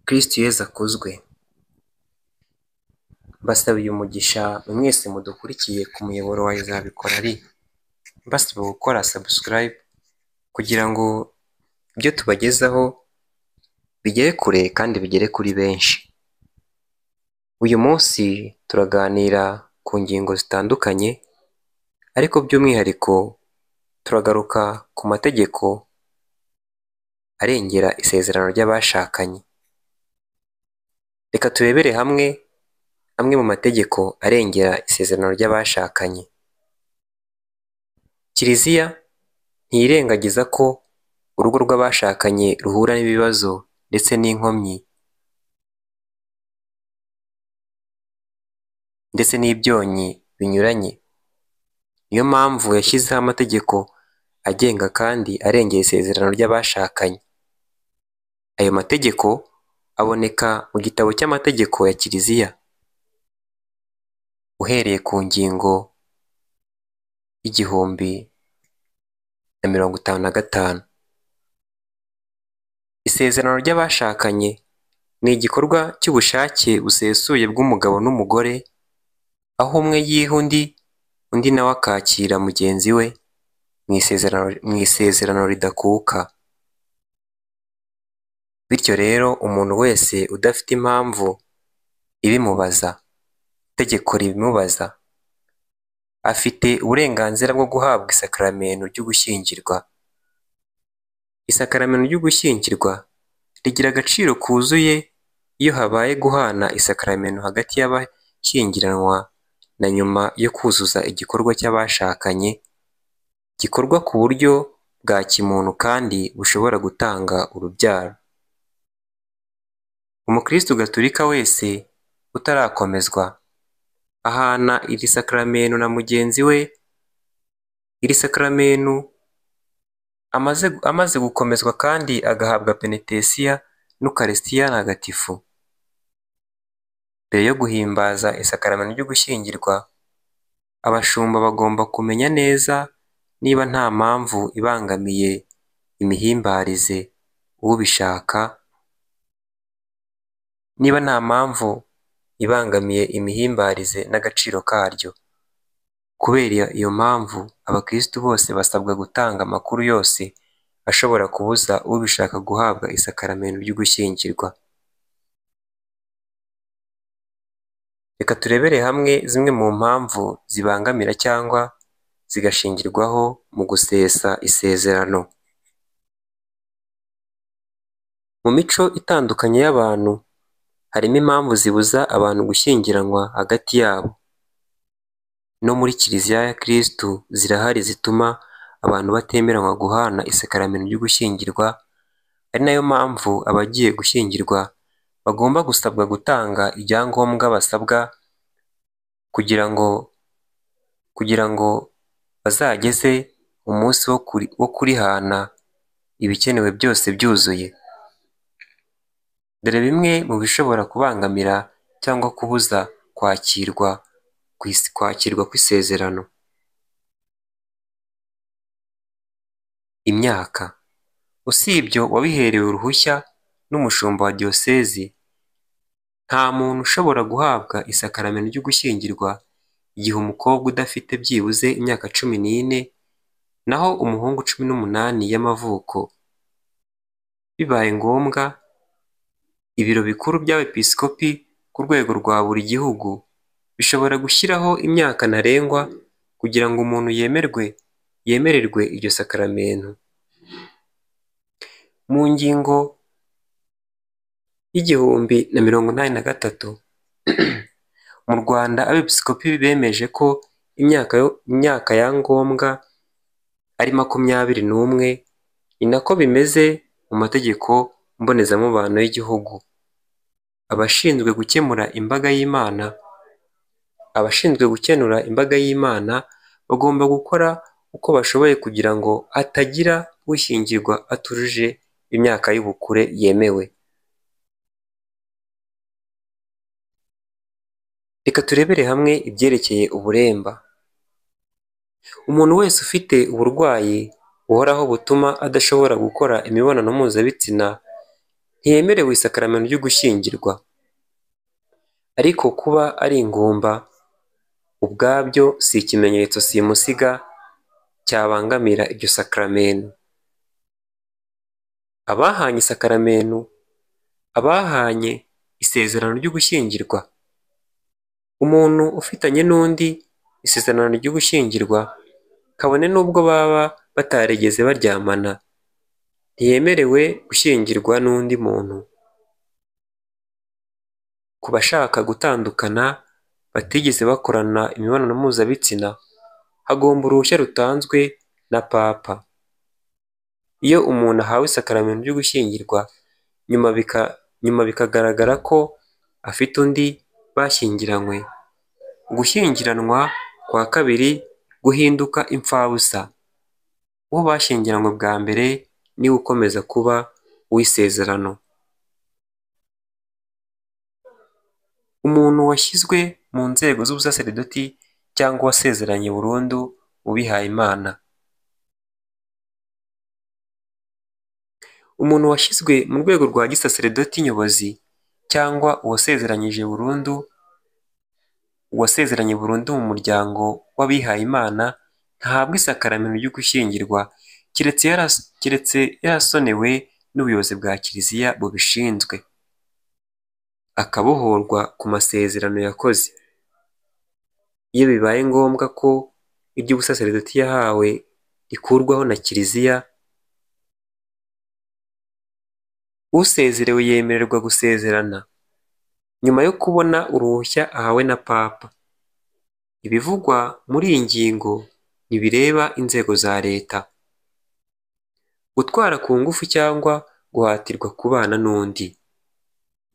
Kristo Yezu akuzwe. Mbasabiye umugisha mwese mudukurikiye ku muyoboro wa Izabikora ari mbasaba gukora subscribe kugira ngo ibyo tubagezaho bigere kure kandi bigere kuri benshi. Uyu munsi turaganira ku ngingo zitandukanye ariko by'umwihariko turagaruka ku mategeko arengera isezerano ry'abashakanye. Reka turebere hamwe amwe mu mategeko arengera isezerano ry'abashakanye. Kiliziya ntiyirengagiza ko urugo rw'abashakanye ruhura n'ibibazo ndetse n'inkomyi ndetse n'ibyonnyi binyuranye. Niyo mpamvu yashyizeho amategeko agenga kandi arengera isezerano ry'abashakanye. Ayo mategeko aboneka mu gitabo cy'amategeko ya Kiliziya uhereye ku ngingo y'1055. Isezerano ry'abashakanye ni igikorwa cy'ubushake busesuye bw'umugabo n'umugore, aho umwe yiha undi nawe akakira mugenzi we mu isezerano ridakuka. Bityo rero umuntu wese udafite impamvu ibimubaza, itegeko ribimubaza, afite uburenganzira bwo guhabwa isakaramentu ryo gushyingirwa. Isakaramentu ryo gushyingirwa rigira agaciro kuzuye iyo habaye guhana isakaramentu hagati y'abashyingiranwa na nyuma yo kuzuza igikorwa cy'abashakanye, gikorwa ku buryo bwa kimuntu kandi bushobora gutanga urubyaro. Umukristo Gatolika wese utarakomezwa ahana iri sakaramentu na mugenzi we. Iri sakaramentu amaze gukomezwa kandi agahabwa penetesiya n'ukarisitiya ntagatifu. Mbere yo guhimbaza isakaramentu ryo gushyingirwa, abashumba bagomba kumenya neza niba nta mpamvu ibangamiye imihimbarize ubishaka, niba nta mpamvu ibangamiye imihimbarize n'agaciro karyo. Kubera iyo mpamvu, abakristo bose basabwa gutanga amakuru yose ashobora kubuza ubishaka guhabwa isakaramentu ryo gushyingirwa. Reka turebere hamwe zimwe mu mpamvu zibangamira cyangwa zigashingirwaho mu gusesa isezerano. Mu mico itandukanye y'abantu harimo impamvu zibuza abantu gushyingiranwa hagati yabo. No muri Kiliziya ya Kristo zirahari zituma abantu batemeranywa guhana isakaramentu ryo gushyingirwa. Ari nayo mpamvu abagiye gushyingirwa bagomba gusabwa gutanga ibyangombwa basabwa kugira ngo bazageze umunsi wo kurihana ibikenewe byose byuzuye. Dore bimwe mu bishobora kubangamira cyangwa kubuza kwakirwa kw'isezerano. Imyaka. Usibye wabiherewe uruhushya n'umushumba wa diyosezi, nta muntu ushobora guhabwa isakaramentu ryo gushyingirwa igihe umukobwa udafite byibuze imyaka 14 naho umuhungu 18 y'amavuko. Bibaye ngombwa, ibiro bikuru by'abepiskopi ku rwego rwa buri gihugu bishobora gushyiraho imyaka ntarengwa kugira ngo umuntu yemererwe iryo sakaramentu. Mu ngingo y'1083 mu Rwanda abepiskopi bemeje ko imyaka ya ngombwa ari 21. Ni nako bimeze mu mategeko mbonezamubano y'igihugu. Abashinzwe gukenura imbaga y'Imana bagomba gukora uko bashoboye kugira ngo hatagira ushyingirwa atujuje imyaka y'ubukure yemewe. Reka turebere hamwe ibyerekeye uburemba. Umuntu wese ufite uburwayi buhoraho butuma adashobora gukora imibonano mpuzabitsina ntiyemerewe isakaramentu ryo gushyingirwa, ariko kuba ari ingumba ubwabyo si ikimenyetso simusiga cyabangamira iryo sakaramentu. Abahanye isezerano ryo gushyingirwa, umuntu ufitanye n'undi isezerano ryo gushyingirwa, kabone n'ubwo baba batarigeze baryamana, ntiyemerewe gushyingirwa n'undi muntu. Ku bashaka gutandukana batigeze bakorana imibonano mpuzabitsina, hagomba uruhushya rutanzwe na Papa. Iyo umuntu ahawe isakaramentu ryo gushyingirwa, nyuma bikagaragara ko afite undi bashyingiranywe, gushyingiranwa kwa kabiri guhinduka imfabusa. Uwo bashyingiranywe bwa mbere niwe ukomeza kuba uw'isezerano. Umuntu washyizwe mu nzego z'ubusaserdoti cyangwa wasezeranye burundu mu bihayimana. Umuntu washyizwe mu rwego rwa gisaserdoti nyobozi cyangwa uwasezeranye burundu mu muryango w'abihayimana ntahabwa isakaramentu ryo gushyingirwa keretse yarasonewe n'ubuyobozi bwa Kiliziya bubishinzwe, akabohorwa ku masezerano yakoze. Iyo bibaye ngombwa ko iry'ubusaserdoti yahawe rikurwaho na Kiliziya, usezerewe yemererwa gusezerana nyuma yo kubona uruhushya ahawe na Papa. Ibivugwa muri iyi ngingo ntibireba inzego za leta. Gutwara ku ngufu cyangwa guhatirwa kubana n'undi,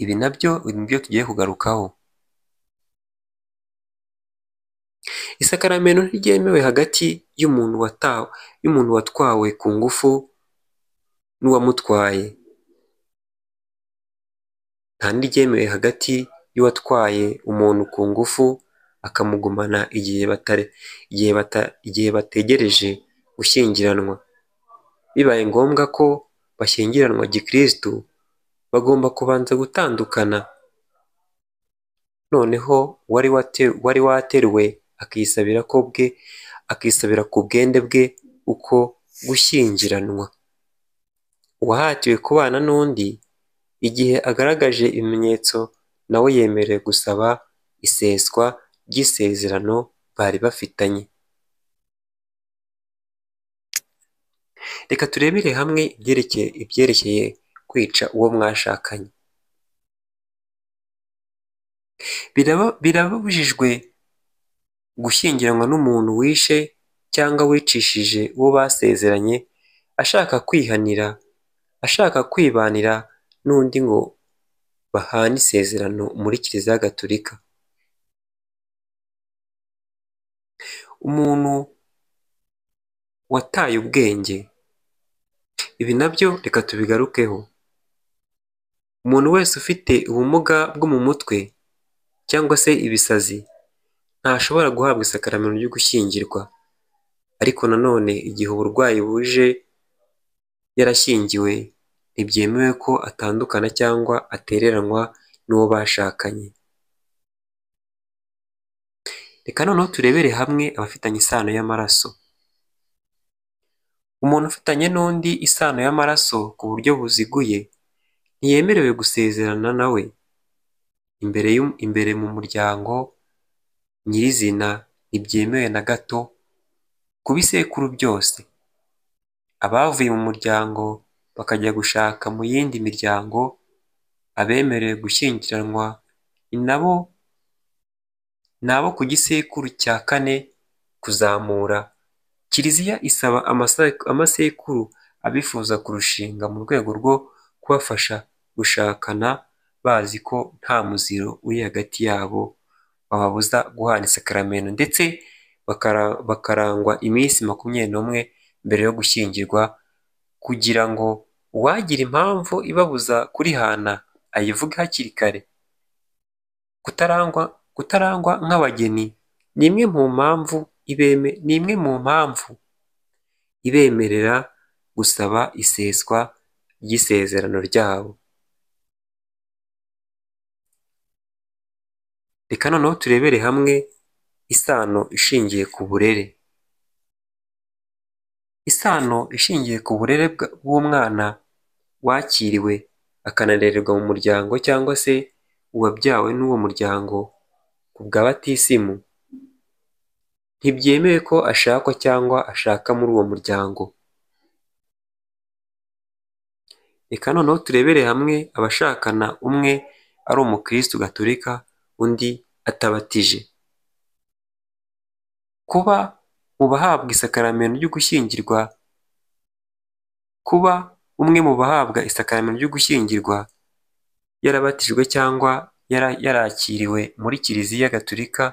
ibi nabyo byo tugiye kugarukaho. Isakaramentu ntiryemewe hagati y'umuntu watwawe ku ngufu n'uwamutwaye. Nta n'iryemewe hagati y'uwatwaye umuntu ku ngufu akamugumana igihe bategereje gushyingiranwa. Bibaye ngombwa ko bashyingiranwa gikristu, bagomba kubanza gutandukana. Noneho wari wateruwe akisabira ku bwende bwe uko gushyingiranwa. Uwahatiwe kubana n'undi, igihe agaragaje ibimenyetso, nawe yemerewe gusaba iseswa ry'isezerano bari bafitanye. Reka turebere hamwe ibyerekeye kwica uwo mwashakanye. Birabujijwe gushyingiranwa n'umuntu wishe cyangwa wicishije uwo basezeranye, ashaka kwibanira n'undi ngo bahane isezerano muri Kiliziya Gatolika. Umuntu wataye ubwenge, ibi nabyo reka tubigarukeho. Umuntu wese ufite ubumuga bwo mu mutwe cyangwa se ibisazi ntashobora guhabwa isakaramentu ryo gushyingirwa, ariko nanone igihe uburwayi buje yarashyingiwe, ntibyemewe ko atandukana cyangwa atereranwa n'uwo bashakanye. Reka noneho turebere hamwe abafitanye isano y'amaraso. Umuntu ufitanye n'undi isano y'amaraso ku buryo buziguye ntiyemerewe gusezerana nawe imbere mu muryango nyirizina, ntibyemewe na gato ku bisekuru byose. Abavuye mu muryango bakajya gushaka mu yindi miryango, abemerewe gushyingiranwa ni abo ku gisekuru cya 4 kuzamura. Kiliziya isaba amasekuru abifuza kurushinga mu rwego rwo kubafasha gushakana, bazi ko nta muziro uri hagati yabo wababuza guhana isakaramentu, ndetse bakarangwa iminsi 21 mbere yo gushyingirwa, kugira ngo uwagira impamvu ibabuza kurihana ayivuge hakiri kare. Kutarangwa nk'abageni ni imwe mu mpamvu ibemerera gusaba iseswa ry'isezerano ryabo. Reka noneho turebere hamwe isano ishingiye ku burere. Isano ishingiye ku burere bw'umwana wakiriwe akanarererwa mu muryango cyangwa se uwabyawe n'uwo muryango ku bwa batisimu, ntibyemewe ko ashakwa cyangwa ashaka muri uwo muryango. Reka noneho turebere hamwe abashakana umwe ari umukristu gatolika undi atabatije. Kuba mu bahabwa isakaramentu ryo gushyingirwa, kuba umwe mu bahabwa isakaramentu ryo gushyingirwa yarabatijwe cyangwa yarakiriwe muri kiliziya gatolika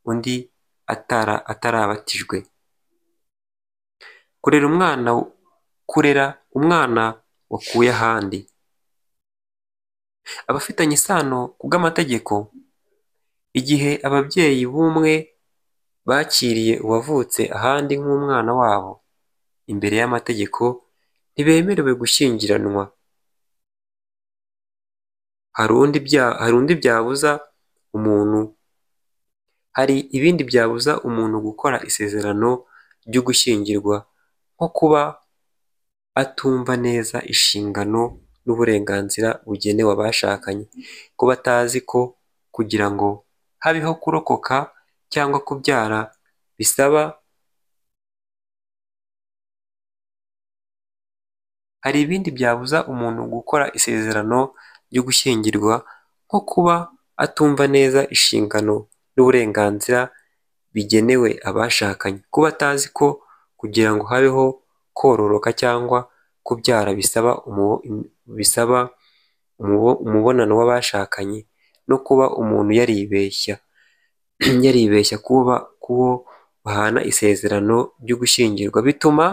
undi atarabatijwe. Kurera umwana wakuye ahandi. Abafitanye isano ku bw'amategeko, igihe ababyeyi b'umwe bakiriye uwavutse ahandi nk'umwana wabo, imbere y'amategeko ntibemerewe gushyingiranwa. Hari ibindi byabuza umuntu gukora isezerano ryo gushyingirwa, nko kuba atumva neza inshingano n'uburenganzira bugenewe abashakanye, kuba atazi ko kugira ngo habeho kurokoka cyangwa kubyara bisaba. Hari ibindi byabuza umuntu gukora isezerano ryo gushyingirwa, nko kuba atumva neza inshingano n'uburenganzira bigenewe abashakanye, kuba atazi ko kugira ngo habeho kororoka cyangwa kubyara bisaba umubonano w'abashakanye, no kuba umuntu yaribeshya kuwo bahana isezerano ryo gushyingirwa, bituma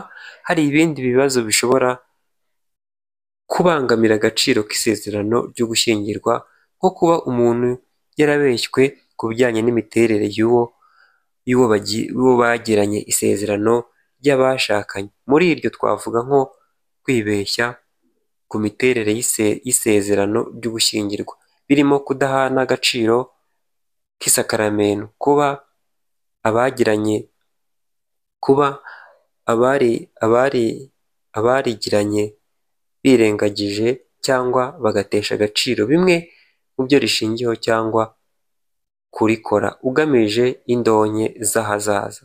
hari ibindi bibazo bishobora kubangamira agaciro k'isezerano ryo gushyingirwa, nko kuba umuntu yarabeshywe ku bijyanye n'imiterere y'uwo bagiranye isezerano ry'abashakanye. Muri iryo twavuga nko kwibeshya ku miterere y'isezerano ryo gushyingirwa, birimo kudahana agaciro k'isakaramentu, kuba abarigiranye birengagije cyangwa bagatesha agaciro bimwe mu byo rishingiyeho cyangwa kurikora ugamije indonke z'ahazaza.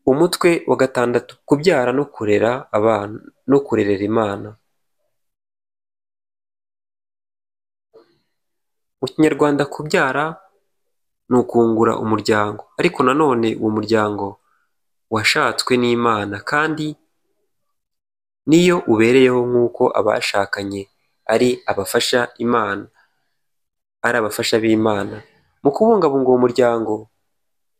Umutwe wa 6: kubyara no kurera abana no kurerera Imana. Mu Kinyarwanda kubyara ni ukungura umuryango, ariko nanone uwo muryango washatswe n'Imana kandi niyo ubereyeho nk'uko abashakanye ari abafasha b'Imana. Mu kubungabunga uwo muryango,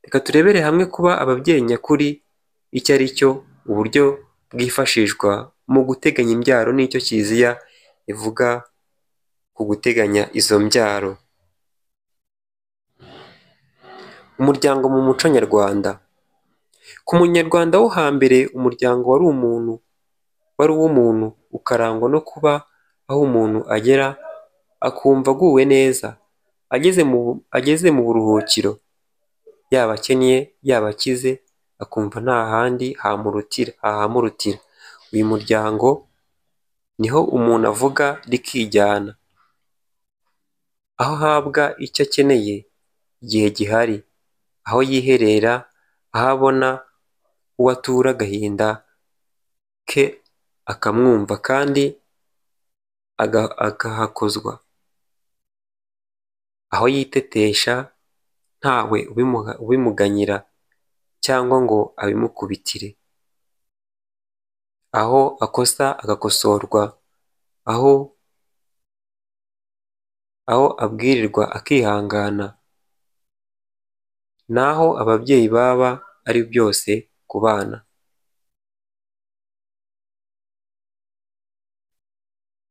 reka turebere hamwe kuba ababyeyi nyakuri icyo ari cyo, uburyo bwifashishwa mu guteganya imbyaro n'icyo Kiliziya ivuga ku guteganya izo mbyaro. Umuryango mu muco nyarwanda. Ku munyarwanda wo hambere, umuryango wari uw'umuntu, ukarangwa no kuba aho umuntu agera akumva aguwe neza, ageze mu buruhukiro, yaba akennye yaba akize, akumva nta handi hahamurutira. Uyu muryango niho umuntu avuga rikijyana, aho ahabwa icyo akeneye igihe gihari, aho yiherera, aho abona uwo atura agahinda ke akamwumva kandi agahakozwa, aho yitetesha ntawe ubimuganyira cyangwa ngo abimukubitire, aho akosa agakosorwa, aho abwirirwa akihangana, naho ababyeyi baba ari byose ku bana.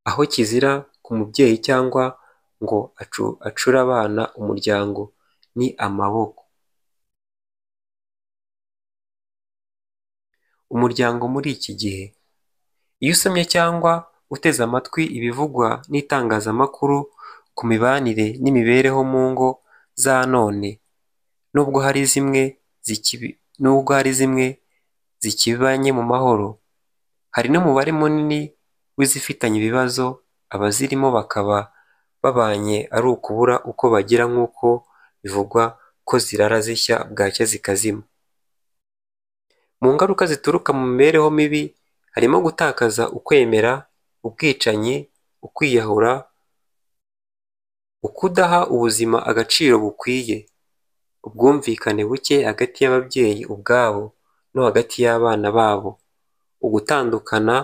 Aho kizira ku mubyeyi cyangwa ngo acure abana umuryango ni amaboko. Umuryango muri iki gihe, iyo usomye cyangwa uteze amatwi ibivugwa n'itangazamakuru ku mibanire n'imibereho mu ngo za none, nubwo hari zimwe zikibanye mu mahoro, hari n'umubare munini w'izifitanye ibibazo, abazirimo bakaba babanye ari ukubura uko bagira, nk'uko bivugwa ko zirara zishya bwacya zikazima. Mu ngaruka zituruka mu mibereho mibi harimo gutakaza ukwemera, ubwicanyi, ukwiyahura, ukudaha ubuzima agaciro bukwiye, ubwumvikane buke hagati y'ababyeyi ubwabo no hagati y'abana babo, ugutandukana,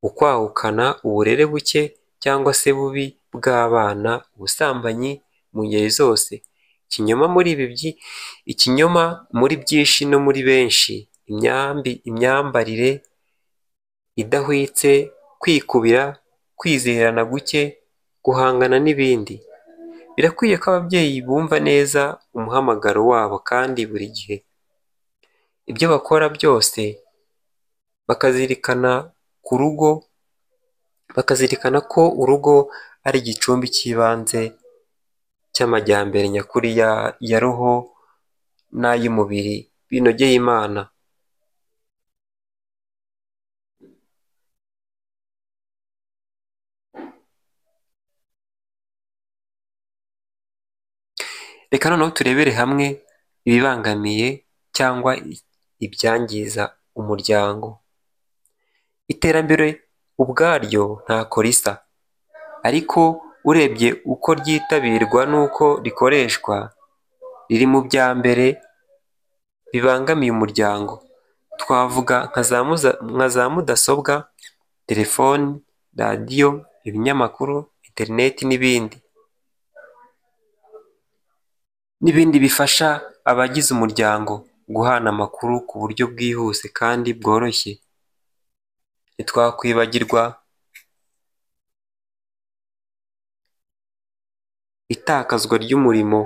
ukwahukana, uburere buke cyangwa se bubi bw'abana, ubusambanyi mu ngeri zose, ikinyoma muri byinshi no muri benshi, imyambarire idahwitse, kwikubira, kwizerana guke, guhangana n'ibindi. Birakwiye ko ababyeyi bumva neza umuhamagaro wabo kandi buri gihe ibyo bakora byose bakazirikana ko urugo ari igicumbi cy'ibanze cy'amajyambere nyakuri ya roho n'ay'umubiri binogeye Imana. Reka noneho turebere hamwe ibibangamiye cyangwa ibyangiza umuryango. Iterambere ubwaryo ntako risa, ariko urebye uko ryitabirwa n'uko rikoreshwa, riri mu bya mbere bibangamiye umuryango. Twavuga nka za mudasobwa, telefoni, radiyo, ibinyamakuru, interineti n'ibindi bifasha abagize umuryango guhana amakuru ku buryo bwihuse kandi bworoshye. Ntitwakwibagirwa itakazwa ry'umurimo,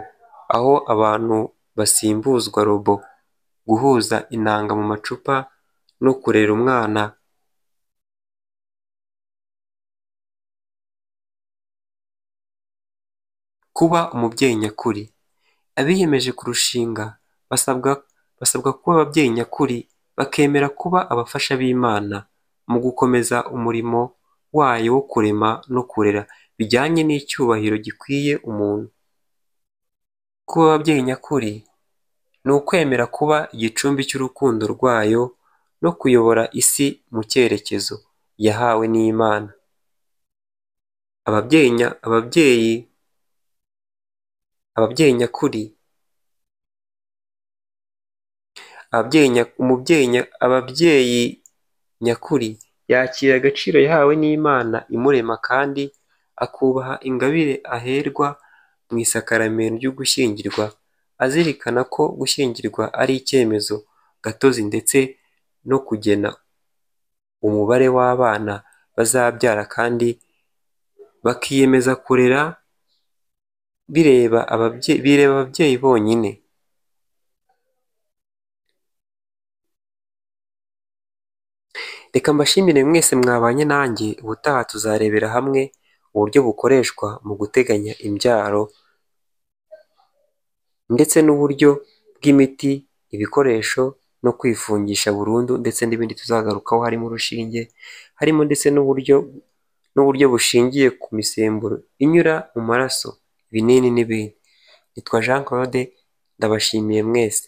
aho abantu basimbuzwa robo, guhuza inanga mu macupa no kurera umwana. Kuba umubyeyi nyakuri. Abiyemeje kurushinga basabwa kuba ababyeyi nyakuri, bakemera kuba abafasha b'Imana mu gukomeza umurimo wayo wo kurema no kurera bijyanye n'icyubahiro gikwiye umuntu. Kuba ababyeyi nyakuri ni ukwemera kuba igicumbi cy'urukundo rwayo no kuyobora isi mu cyerekezo yahawe n'Imana. Ababyeyi nyakuri yakira agaciro yahawe n'Imana imurema kandi akubaha ingabire aherwa mu isakaramentu ryo gushyingirwa, azirikana ko gushyingirwa ari icyemezo gatozi ndetse no kugena umubare w'abana bazabyara, kandi bakiyemeza kurera bireba ababyeyi bonyine. Reka mbashimire mwese mwabanye nanjye. Ubutaha tuzarebera hamwe uburyo bukoreshwa mu guteganya imbyaro ndetse n'uburyo bw'imiti, ibikoresho no kwifungisha burundu, ndetse n'ibindi tuzagarukaho, harimo urushinge, harimo ndetse n'uburyo bushingiye ku misemburo inyura mu maraso, ibinini n'ibindi. Nitwa Jean Claude, ndabashimiye mwese.